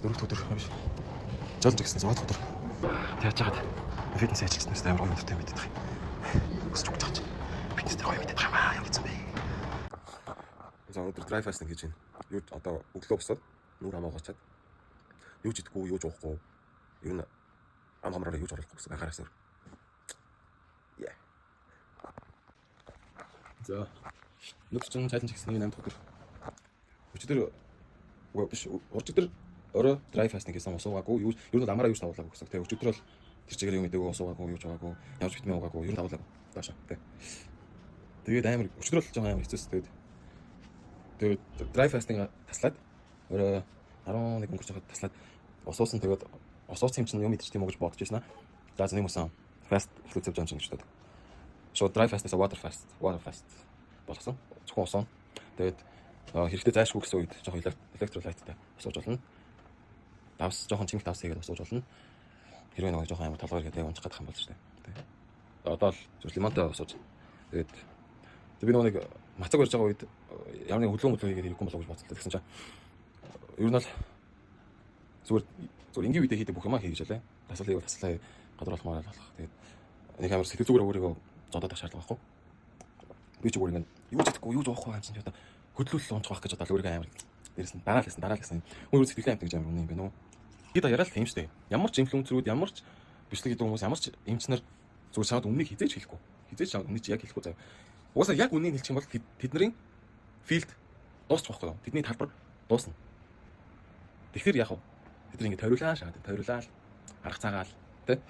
4 өдөр юм биш. Жолж гэсэн 6 өдөр. Тэгэж чагаад фитнес хийж гиснээс амар гоё өдөртэй мэддэг. Өсч өгч байгаа чи. Фитнестэй гоё мэддэг юм аа. Ямар гэсэн бэ? За өдөр dry fasting хийж байна. Юу одоо өглөө босоод нүур хамаагаачаад юу ч идэхгүй, юу ч уухгүй. Ер нь ам хамраараа юу ч оруулахгүй гэсэн анхаараас өөр. Яа. За өдөр чинь чалленж хийсэн 8 өдөр. Өчигдөр биш өчигдөр орой dry fasting хийсэн усуугаагүй юу ер нь амаараа юу ч давуулаагүй гэсэн. Тэгээ өчигдөр бол тэр чигээр юм мэдээгүй усуугаагүй юу ч байгаагүй. Ямар ч витамин уугаагүй ер нь давуулаагүй. Таашаа. Тэгээд амар өчигдөр бол жоохон амар хэцүүс тэгээд dry fasting таслаад орой 11 өнгөрч байгаад таслаад усуусан тэгээд усуусан юм чинь юм идэж тийм үү гэж бодож байсан аа. За нэг юмсан fast food зөв жамж ингэж таад. Шууд dry fast-ээс water fast болгосон. Зөвхөн усан. Тэгээд хэрэгтэй зайшгүй гэсэн үед жоохон электролайттай усууж болно. Давс жоохон чимэг давс хийгээд усууж болно. Хэрвээ нэг жоохон амар толгойр гэдэг унчих гадах юм болж штэ. Одоо л зөв лимонтой усууж. Тэгээд би нэг мацаг барьж байгаа үед ямар нэг хөдлөө хийгээд ирэхгүй болов гэж бодсон. Тэгсэн чинь ер нь л зүгээр энгийн үедээ хийдэг бүх юмаа хийж ялаа. Таслаа гадар болохмаар болох. Тэгээд нэг амар сэтгэл зүгээр өөрийгөө зодоод авах шаардлага байхгүй. Би ч зүгээр ингэ юу ч идэхгүй юу ч уухгүй юм чинь одоо хөдлөл унчих байх гэж бодоод өөрийгөө амар дээрээс нь дараалсан. Өөр сэтгэлийн амт гэж амар үнэ юм байна уу? Би да яриа л тийм штэ. Ямар ч инфлюенсерүүд, ямар ч бичлэг хийдэг хүмүүс, ямар ч эмчнэр зүгээр чамд үннийг хизээж хэлэхгүй. Хизээж чамд үннийг яг хэлэхгүй заяа. Угаасаа яг үннийг хэлчих юм бол тэдний филд дуусчих واخхой. Тэдний талбар дуусна. Тэгэхээр яг тэд ингэ тойруулаа арга цагаал тэ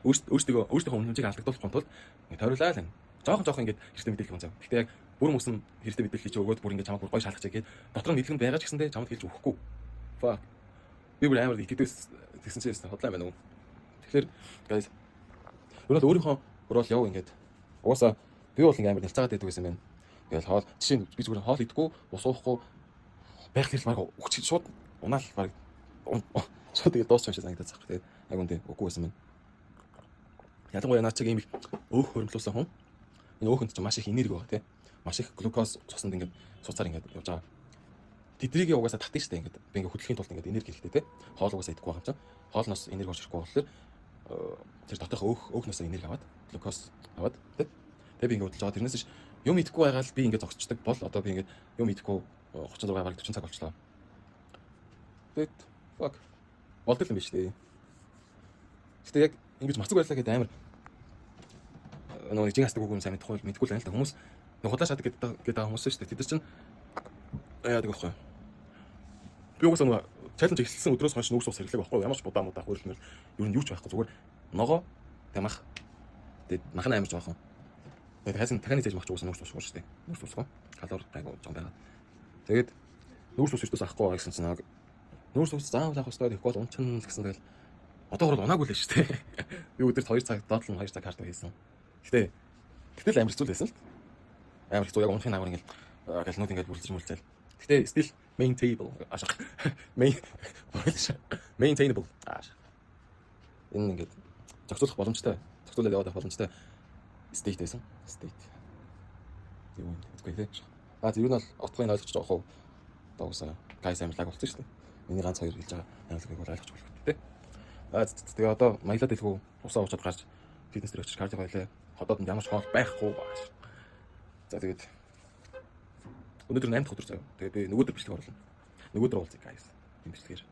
өөртөө үнэмжийг алдагдуулахгүй тул ингэ тойруулаа л жоохон ингэ хэрэгтэй мэдээлэл юм зав. Гэхдээ яг бүр хүмүүс хэрэгтэй мэдээлэл хийж өгөөд бүр ингэ чамд бүр гоё шалгаж чигээд дотор нь хэлхэн байгаа ч гэсэндээ чамд хэлж өгөхгүй. Fuck. Би бүр амар итгэдэгс тэгсэн чинь хотлаа байна уу. Тэгэхээр guys өөрөө өөрийнхөө өрөөл яв ингээд угаасаа би бол ингэ амар нэлцаагаад байдаг гэсэн байна. Тэгэл хоол жишээ нь би зүгээр хоол идэхгүй, ус уухгүй байх хэрэг баг өгч шууд унаал баг шууд тэгээ дуусч юм шиг санагдаад байгаа. Тэгээд яг үндэ үгүй байсан байна. Ялангуяа наа чиг ийм их өөх хөрөмлүүлсэн хүн. Энэ өөхөнд ч маш их энерги байгаа тий. Маш их глюкоз цуснд ингээд суцаар ингээд явж байгаа. Тэдрийг угаасаа татна штэ ингээд би ингээд хөдөлгөхийн тулд ингээд энерги хэрэгтэй тий. Хоол угаасаа идэхгүй байгаа юм чинь. Хоолноос энерги орж ирэхгүй болохоор тэр дотоох өөхнөөс энерги аваад глюкоз аваад тий. Тэгээ би ингээд хөдөлж байгаа. Тэрнээс ш юм идэхгүй байгаа л би ингээд зогсчдаг бол одоо би ингээд юм идэхгүй 36 гараг 40 цаг болчлоо. Тэгээд fuck болдог юм биш үү? Гэтэ яг ингэж мацаг байлаа гэдэг амар нэг жин хастаг үгүй юм сайн мэдхгүй л байна л да хүмүүс нэг худлаа шатдаг гэдэг хүмүүс шүү дээ. Тэд чинь яадаг байхгүй. Би угаасаа нэг чаленж эхэлсэн өдрөөс хойш нүүрс ус хэрэглэв байхгүй. Ямар ч будаа хөрөлмөр ер нь юу ч байхгүй зүгээр ногоо тамах тэгээд махна амарч байгаа юм. Тэгээд хайсан дахианы зээж махч угаасаа нүүрс ус шүү дээ. Нүүрс усгаа калори гайгүй зам байгаа. Тэгээд нүүрс ус өчтөөс авахгүй байгаа гэсэн чинь нэг нүүрс ус заавал авах хэрэгтэй гэхгүй бол унчна л гэсэн тэгэл одоо хурд унаагүй л шүү дээ. Би өдөрт 2 цаг доотлон 2 цаг карта хийсэн. Гэтэл амар хэцүү л байсан л. Амар хэцүү яг унахын амар ингээл галнууд ингээд бүрлжээл. Гэтэ still maintainable maintainable. Энэ ингээд зохицуулах боломжтой. Зохицуулаад явах боломжтой state байсан. State. Юу юм гэдэггүй тий. Ер нь бол утгыг ойлгож байгаа хөө. Доогсаа guys амар лаг болсон шүү дээ. Миний ганц хоёр хэлж байгаа амьдлыг бол ойлгож болох тий. Тэгээ одоо маялаад илгүү усаа уучаад гарч фитнес дээр очиж кардио байлаа. Ходоод ямар ч хоол байхгүй baаш. За тэгээд өнөөдөр 8 дахь өдөр заяа. Тэгээд би нөгөөдөр бичлэг оруулна. Нөгөөдөр уулзъя guys. Энэ бичлэгээр.